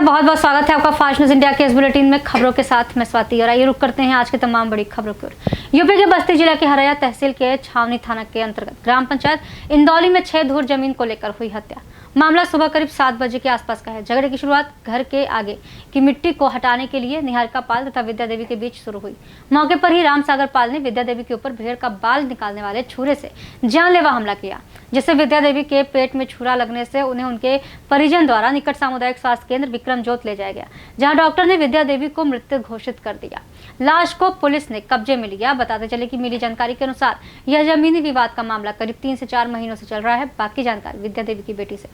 बहुत बहुत स्वागत है आपका फास्ट न्यूज इंडिया के इस बुलेटिन में खबरों के साथ मैं स्वाति। और आइए रुक करते हैं आज की तमाम बड़ी खबरों की ओर। यूपी के बस्ती जिला के हरैया तहसील के छावनी थाना के अंतर्गत ग्राम पंचायत इंदौली में 6 धुर जमीन को लेकर हुई हत्या। मामला सुबह करीब 7 बजे के आसपास का है। झगड़े की शुरुआत घर के आगे की मिट्टी को हटाने के लिए निहारिका पाल तथा विद्या देवी के बीच शुरू हुई। मौके पर ही राम सागर पाल ने विद्या देवी के ऊपर भेड़ का बाल निकालने वाले छुरे से जानलेवा हमला किया, जिससे विद्या देवी के पेट में छुरा लगने से उन्हें उनके परिजन द्वारा निकट सामुदायिक स्वास्थ्य केंद्र विक्रम जोत ले जाया गया, जहां डॉक्टर ने विद्या देवी को मृत घोषित कर दिया। लाश को पुलिस ने कब्जे में लिया। बताते चले कि मिली जानकारी के अनुसार यह जमीनी विवाद का मामला करीब 3 से 4 महीनों से चल रहा है। बाकी जानकारी विद्या देवी की बेटी से।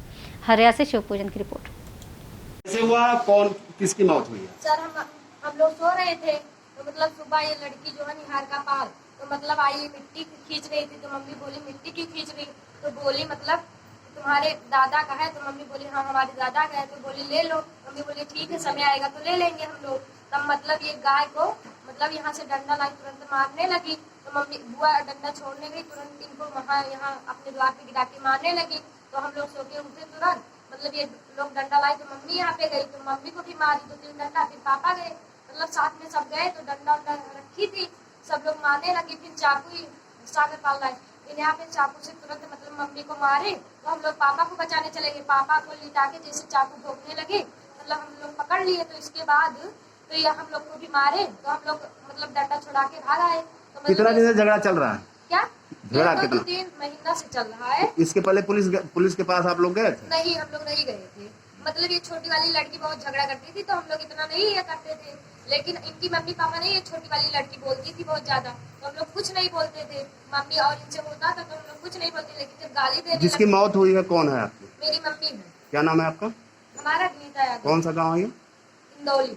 हरैया से शिव पूजन की रिपोर्ट। कैसे हुआ, कौन किसकी मौत हुई है? सर हम लोग सो रहे थे तो मतलब सुबह ये लड़की जो है निहारिका पाल तो मतलब आई मिट्टी खींच रही थी, तो मम्मी बोली मिट्टी क्यों खींच रही, तो बोली मतलब तुम्हारे दादा का है, तो मम्मी बोली हाँ हमारे दादा का है, तो बोली ले लो। मम्मी बोली ठीक है समय आएगा तो ले लेंगे हम लोग। तब मतलब ये गाय को मतलब यहाँ से डंडा लाई तुरंत मारने लगी, तो मम्मी बुआ डंडा छोड़ने गई, तुरंत इनको वहाँ यहाँ अपने द्वार पे गिरा के मारने लगी। तो हम लोग सो के उठे तुरंत, मतलब ये लोग डंडा लाई तो मम्मी यहाँ पे गई, तो मम्मी को भी मारी 2-3 डंडा, फिर पापा गए, मतलब साथ में सब गए, तो डंडा रखी थी, सब लोग मारने लगे। फिर चाकू ही सागर पाल लाए, फिर यहाँ पे चाकू से तुरंत मतलब मम्मी को मारे, तो हम लोग पापा को बचाने चले गए। पापा को लिटा के जैसे चाकू भोंकने लगे, मतलब हम लोग पकड़ लिए। तो इसके बाद तो ये हम लोग को भी मारे, तो हम लोग मतलब डंडा छुड़ा के भाग आए। तो कितना दिन से झगड़ा चल रहा है? क्या झगड़ा ये कितना? 2-3 महीना से चल रहा है। इसके पहले पुलिस के पास आप लोग गए थे? नहीं, हम लोग नहीं गए थे। मतलब ये छोटी वाली लड़की बहुत झगड़ा करती थी, तो हम लोग इतना नहीं ये करते थे, लेकिन इनकी मम्मी पापा ने ये छोटी वाली लड़की बोलती थी बहुत ज्यादा, तो हम लोग कुछ नहीं बोलते थे। मम्मी और इनसे होता था तो हम लोग कुछ नहीं बोलते, लेकिन जब गाली देने जिसकी मौत हुई है कौन है आपकी? मेरी मम्मी है। क्या नाम है आपका? हमारा गीता यादव। कौन सा गाँव है ये? इंदौली।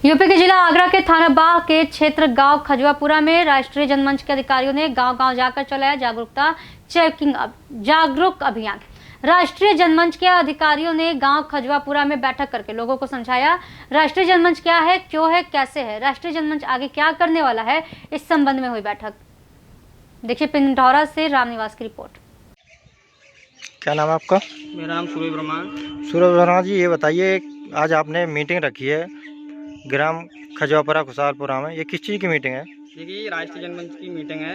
यूपी के जिला आगरा के थाना बाह के क्षेत्र गांव खजुआपुरा में राष्ट्रीय जनमंच के अधिकारियों ने गांव-गांव जाकर चलाया जागरूक अभियान। राष्ट्रीय जनमंच के अधिकारियों ने गांव खजुआपुरा में बैठक करके लोगों को समझाया राष्ट्रीय जनमंच क्या है, क्यों है, कैसे है, राष्ट्रीय जनमंच आगे क्या करने वाला है। इस संबंध में हुई बैठक। देखिए पिंडौरा से रामनिवास की रिपोर्ट। क्या नाम है आपका? मेरा नाम सूर्य वर्मा। सूर्य वर्मा जी, ये बताइए आज आपने मीटिंग रखी है ग्राम खजुआपुरा खुशहालपुरा में, ये किस चीज़ की मीटिंग है? देखिए राष्ट्रीय जनमंच की मीटिंग है,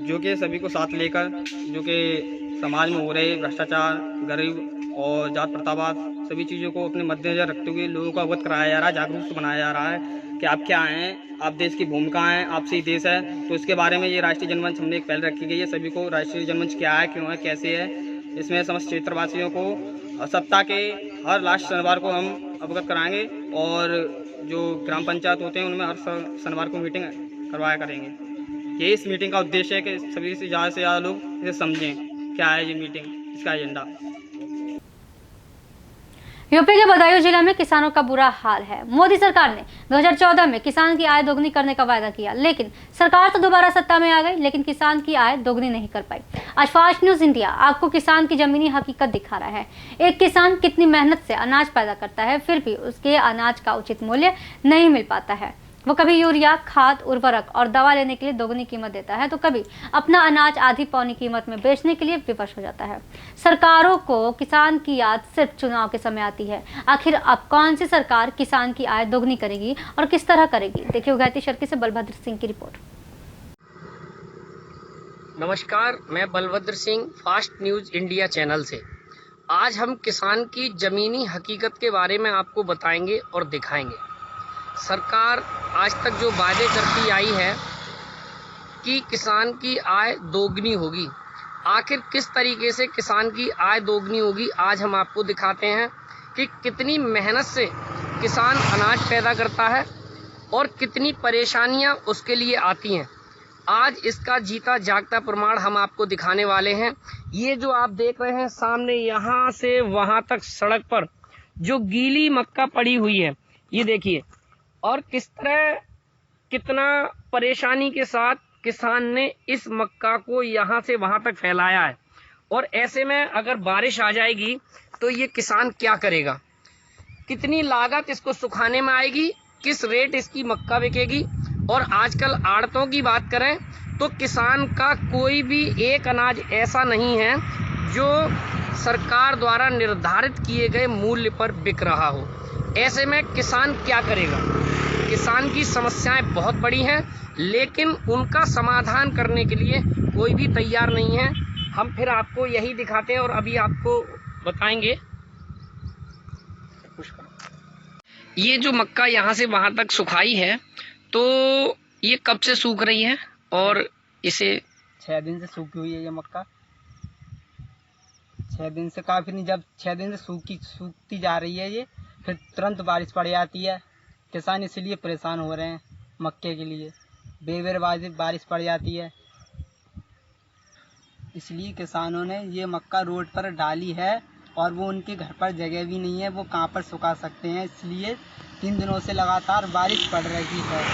जो कि सभी को साथ लेकर जो कि समाज में हो रहे भ्रष्टाचार, गरीब और जात प्रतापवाद सभी चीज़ों को अपने मद्देनजर रखते हुए लोगों को अवगत कराया जा रहा है, जागरूक बनाया जा रहा है कि आप क्या हैं, आप देश की भूमिका हैं, आपसे ही देश है। तो इसके बारे में ये राष्ट्रीय जनमंच हमने एक पहल रखी गई है। सभी को राष्ट्रीय जनमंच क्या है, क्यों है, कैसे है, इसमें समस्त क्षेत्रवासियों को सप्ताह के हर लास्ट शनिवार को हम अवगत कराएंगे, और जो ग्राम पंचायत होते हैं उनमें हर शनिवार को मीटिंग करवाया करेंगे। ये इस मीटिंग का उद्देश्य है कि सभी से ज़्यादा लोग इसे समझें क्या है ये मीटिंग, इसका एजेंडा। यूपी के बदायूं जिला में किसानों का बुरा हाल है। मोदी सरकार ने 2014 में किसान की आय दोगुनी करने का वायदा किया, लेकिन सरकार तो दोबारा सत्ता में आ गई, लेकिन किसान की आय दोगुनी नहीं कर पाई। आज फास्ट न्यूज इंडिया आपको किसान की जमीनी हकीकत दिखा रहा है। एक किसान कितनी मेहनत से अनाज पैदा करता है, फिर भी उसके अनाज का उचित मूल्य नहीं मिल पाता है। वो कभी यूरिया, खाद, उर्वरक और दवा लेने के लिए दोगुनी कीमत देता है, तो कभी अपना अनाज आधी पौनी कीमत में बेचने के लिए विवश हो जाता है। सरकारों को किसान की याद सिर्फ चुनाव के समय आती है। आखिर अब कौन सी सरकार किसान की आय दोगुनी करेगी और किस तरह करेगी? देखिए उगाती शर्की से बलभद्र सिंह की रिपोर्ट। नमस्कार, मैं Balbhadra Singh fast news India channel से। आज हम किसान की जमीनी हकीकत के बारे में आपको बताएंगे और दिखाएंगे। सरकार आज तक जो वायदे करती आई है कि किसान की आय दोगुनी होगी, आखिर किस तरीके से किसान की आय दोगुनी होगी आज हम आपको दिखाते हैं कि कितनी मेहनत से किसान अनाज पैदा करता है और कितनी परेशानियां उसके लिए आती हैं। आज इसका जीता जागता प्रमाण हम आपको दिखाने वाले हैं। ये जो आप देख रहे हैं सामने, यहाँ से वहाँ तक सड़क पर जो गीली मक्का पड़ी हुई है, ये देखिए, और किस तरह कितना परेशानी के साथ किसान ने इस मक्का को यहाँ से वहाँ तक फैलाया है। और ऐसे में अगर बारिश आ जाएगी तो ये किसान क्या करेगा, कितनी लागत इसको सुखाने में आएगी, किस रेट इसकी मक्का बिकेगी। और आजकल आड़तों की बात करें तो किसान का कोई भी एक अनाज ऐसा नहीं है जो सरकार द्वारा निर्धारित किए गए मूल्य पर बिक रहा हो। ऐसे में किसान क्या करेगा? किसान की समस्याएं बहुत बड़ी हैं, लेकिन उनका समाधान करने के लिए कोई भी तैयार नहीं है। हम फिर आपको यही दिखाते हैं और अभी आपको बताएंगे। ये जो मक्का यहाँ से वहाँ तक सुखाई है, तो ये कब से सूख रही है? और इसे 6 दिन से सूखी हुई है ये मक्का। 6 दिन से काफ़ी नहीं, जब 6 दिन से सूखती जा रही है ये, फिर तुरंत बारिश पड़ जाती है। किसान इसलिए परेशान हो रहे हैं मक्के के लिए, बेर बारिश पड़ जाती है, इसलिए किसानों ने ये मक्का रोड पर डाली है और वो उनके घर पर जगह भी नहीं है, वो कहाँ पर सुखा सकते हैं, इसलिए 3 दिनों से लगातार बारिश पड़ रही है।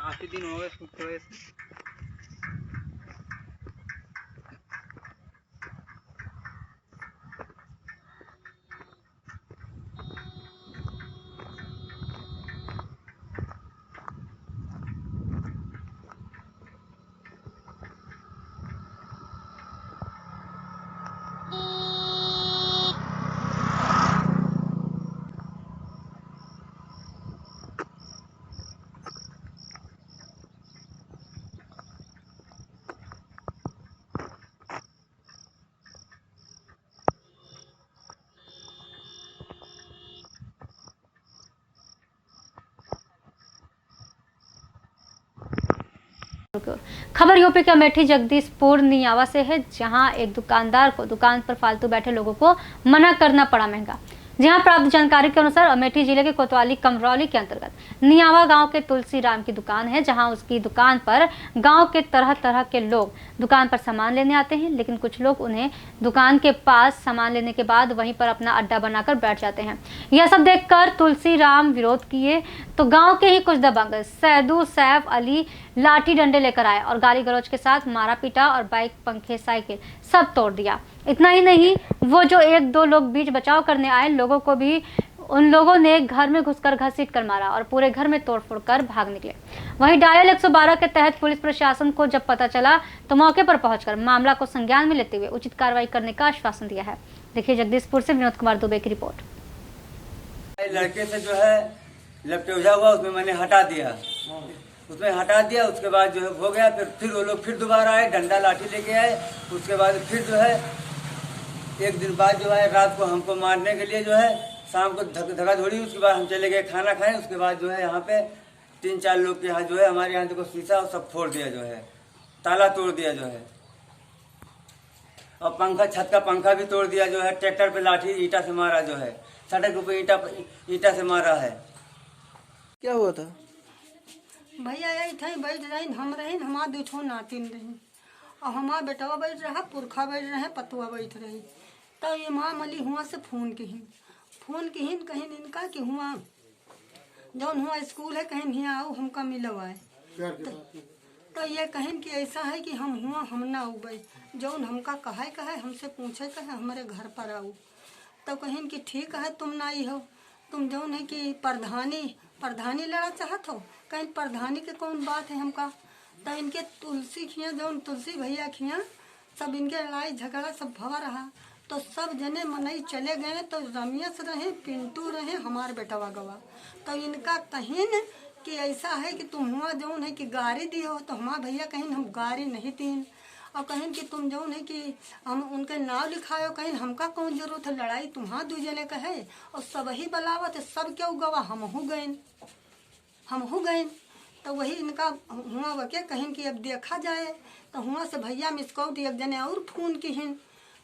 8 दिन हो गए सूखे हुए। खबर यूपी के अमेठी जगदीशपुर नियावा से है, जहां एक दुकानदार को दुकान पर फालतू बैठे लोगों को मना करना पड़ा महंगा। जहां प्राप्त जानकारी के अनुसार अमेठी जिले के कोतवाली कमरौली के अंतर्गत नियावा गांव के तुलसी राम की दुकान है, जहां उसकी दुकान पर गांव के तरह तरह के लोग दुकान पर सामान लेने आते हैं, लेकिन कुछ लोग उन्हें दुकान के पास सामान लेने के बाद वहीं पर अपना अड्डा बनाकर बैठ जाते हैं। यह सब देखकर तुलसी राम विरोध किए तो गांव के ही कुछ दबंग सैदू सैफ अली लाठी डंडे लेकर आए और गाली गलौज के साथ मारा पीटा और बाइक पंखे साइकिल सब तोड़ दिया। इतना ही नहीं, वो जो 1-2 लोग बीच बचाव करने आए लोगों को भी उन लोगों ने घर में घुसकर घसीट कर मारा और पूरे घर में तोड़फोड़ कर भाग निकले। वहीं डायल 112 के तहत पुलिस प्रशासन को जब पता चला तो मौके पर पहुंचकर मामला को संज्ञान में लेते हुए उचित कार्रवाई करने का आश्वासन दिया है। देखिए जगदीशपुर से विनोद कुमार दुबे की रिपोर्ट। लड़के से जो है लपटेजा हुआ, उसमें मैंने हटा दिया, उसके बाद जो है हो गया। फिर वो लोग फिर दोबारा आए, डंडा लाठी लेके आए। उसके बाद फिर जो है 1 दिन बाद जो है रात को हमको मारने के लिए जो है शाम को धक्का धोड़ी। उसके बाद हम चले गए खाना खाएं। उसके बाद जो है यहाँ पे 3-4 लोग के यहाँ जो है हमारे यहाँ देखो शीशा और सब फोड़ दिया, जो है ताला तोड़ दिया जो है, और पंखा, छत का पंखा भी तोड़ दिया जो है। ट्रैक्टर पे लाठी ईटा से मारा, जो है सड़क ऊपर ईटा से मारा है। क्या हुआ था भैया? यही थे बैठ रही हम रही, हमार 2 ठो नातिन रही और हमार बेटवा बैठ रहा, पुरखा बैठ रहे, पतुआ बैठ रही। तो ये माँ मली हुआ से फोन कहीं कहीं इनका कि हुआ जौन हुआ स्कूल है, कहीं नहीं आओ हमका मिलवाए। तो ये कहीं कि ऐसा है कि हम हुआ हम ना उबे, जौन हमका कहे हमसे पूछे कहे हमारे घर पर आओ। तो कहीं कि ठीक है तुम ना आई हो, तुम जौन है कि प्रधानी लड़ा चाहत हो, कहीं प्रधानी के कौन बात है हमका। तो इनके तुलसी खिया जौन तुलसी भैया खिया सब इनके लड़ाई झगड़ा सब भवा रहा। तो सब जने मनई चले गए, तो रमेश रहे, पिंटू रहे, हमार बेटवा गवा। तो इनका कहीं कि ऐसा है कि तुम हुआ जौन है कि गाड़ी दी हो, तो हमार भैया कहीं हम गाड़ी नहीं तीन, और कहीं कि तुम जौन है कि हम उनके नाव लिखायो, कहीं हमका कौन जरूरत है, लड़ाई तुम्हारा 2 जने का है और सब ही बलावत है, सब क्यों गवा, हम हो गए। तो वही इनका हुआ वके कहीं कि अब देखा जाए। तो हुआ से भैया मिसकौट 1 जने और फोन की हैं,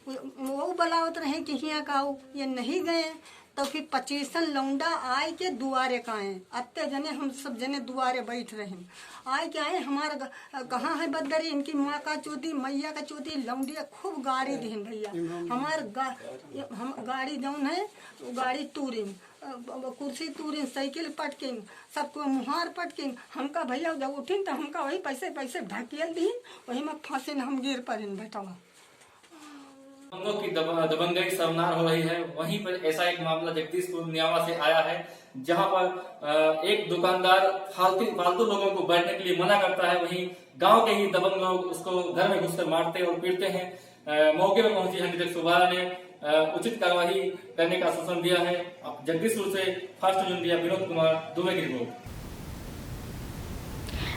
वो बलावत रहे कि हियाँ का आओ, ये नहीं गए। तो फिर 25 लौंडा आए के दुआरे का आए, अत्ते जने हम सब जने दुआरे बैठ रहे, आए के आए हमारा कहाँ है बदरी, इनकी माँ का चोटी, मैया का चोटी, लौंडिया खूब गाड़ी दी भैया। हम गाड़ी जौन है वो गाड़ी तूरिन, कुर्सी तूरिन, साइकिल पटकिन, सबको मुहार पटकिन। हमका भैया जब उठिन तो हमका वही पैसे ढकेल दी, वही में फंसिन, हम गिर पड़िन बेटवा। दबंगों की दबंगई शर्मनार हो रही है। वहीं पर ऐसा एक मामला जगदीशपुर नियावा से आया है, जहां पर एक दुकानदार फालतू लोगों को बैठने के लिए मना करता है, वहीं गांव के ही दबंग लोग उसको घर में घुसकर मारते और पीटते हैं। मौके पर पहुंची है निरीक्षक सुबारा ने उचित कार्रवाई करने का आश्वासन दिया है। जगदीशपुर से fast news India Vinod Kumar Dubey की रिपोर्ट।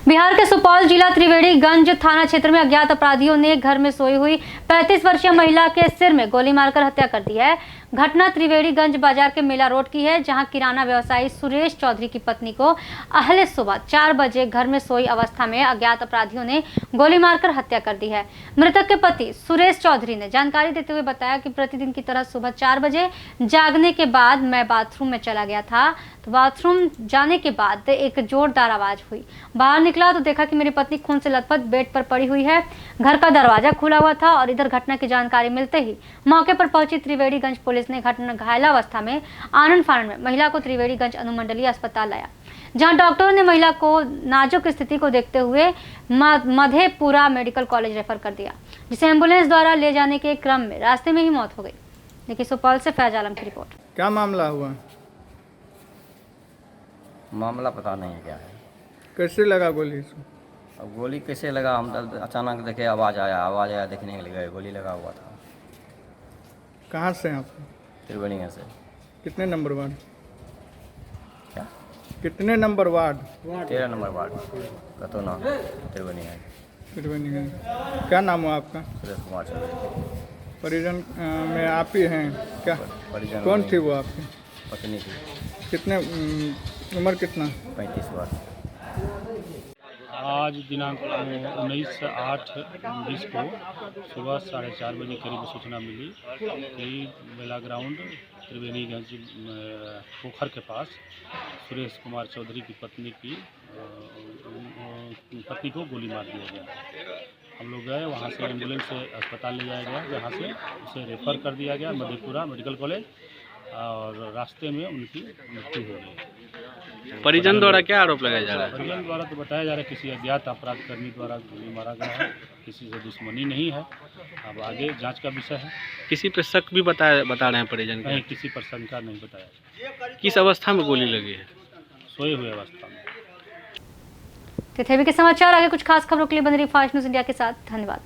बिहार के सुपौल जिला त्रिवेणीगंज थाना क्षेत्र में अज्ञात अपराधियों ने घर में सोई हुई 35 वर्षीय महिला के सिर में गोली मारकर हत्या कर दी है। घटना त्रिवेणीगंज बाजार के मेला रोड की है, जहां किराना व्यवसायी सुरेश चौधरी की पत्नी को अहले सुबह 4 बजे घर में सोई अवस्था में अज्ञात अपराधियों ने गोली मारकर हत्या कर दी है। मृतक के पति सुरेश चौधरी ने जानकारी देते हुए बताया कि प्रतिदिन की तरह सुबह 4 बजे जागने के बाद मैं बाथरूम में चला गया था, तो बाथरूम जाने के बाद एक जोरदार आवाज हुई। बाहर निकला तो देखा कि मेरी पत्नी खून से लथपथ बेड पर पड़ी हुई है। घर का दरवाजा खुला हुआ था और इधर घटना की जानकारी मिलते ही मौके पर पहुंची त्रिवेणीगंज पुलिस ने घटना घायलावस्था में आनन फानन में महिला को त्रिवेणीगंज अनुमंडलीय अस्पताल लाया, जहां डॉक्टरों ने महिला को नाजुक स्थिति को देखते हुए मधेपुरा मेडिकल कॉलेज रेफर कर दिया, जिसे एम्बुलेंस द्वारा ले जाने के क्रम में रास्ते में ही मौत हो गई। देखिए सुपौल से फैज आलम की रिपोर्ट। क्या मामला हुआ? मामला पता नहीं है क्या है। कैसे लगा गोली इसको? अब गोली कैसे लगा, हम तो अचानक देखे आवाज़ आया, देखने के लिए गोली लगा हुआ था। कहाँ से आप? त्रिवेणीगंज से। कितने नंबर वार्ड? क्या? कितने number ward? 13 number ward Katauna Triveniganj. Triveniganj. क्या नाम हुआ आपका? सुरेश कुमार चौधरी। परिजन में आप ही हैं क्या? परिजन कौन थी वो आपकी? पत्नी थी। कितने उम्र कितना? 35 वर्ष। आज दिनांक 19/8/20 को सुबह 4:30 बजे करीब सूचना मिली कि मेला ग्राउंड त्रिवेणीगंज पोखर के पास सुरेश कुमार चौधरी की पत्नी को गोली मार दिया गया। हम लोग गए, वहाँ से एम्बुलेंस से अस्पताल ले जाया गया, जहाँ से उसे रेफ़र कर दिया गया मधेपुरा मेडिकल कॉलेज, और रास्ते में उनकी मृत्यु हो गई। परिजन द्वारा क्या आरोप लगाया जा रहा है? परिजन द्वारा तो बताया जा रहा है किसी अज्ञात अपराधकर्मी द्वारा गोली मारा गया है, किसी से दुश्मनी नहीं है। अब आगे जांच का विषय है। किसी पर शक भी बता रहे हैं परिजन का? नहीं, किसी पर शंका नहीं बताया। किस अवस्था में गोली लगी है? सोए हुए अवस्था में। के समाचार आगे कुछ खास खबरों के लिए बने रहिए फास्ट न्यूज इंडिया के साथ। धन्यवाद।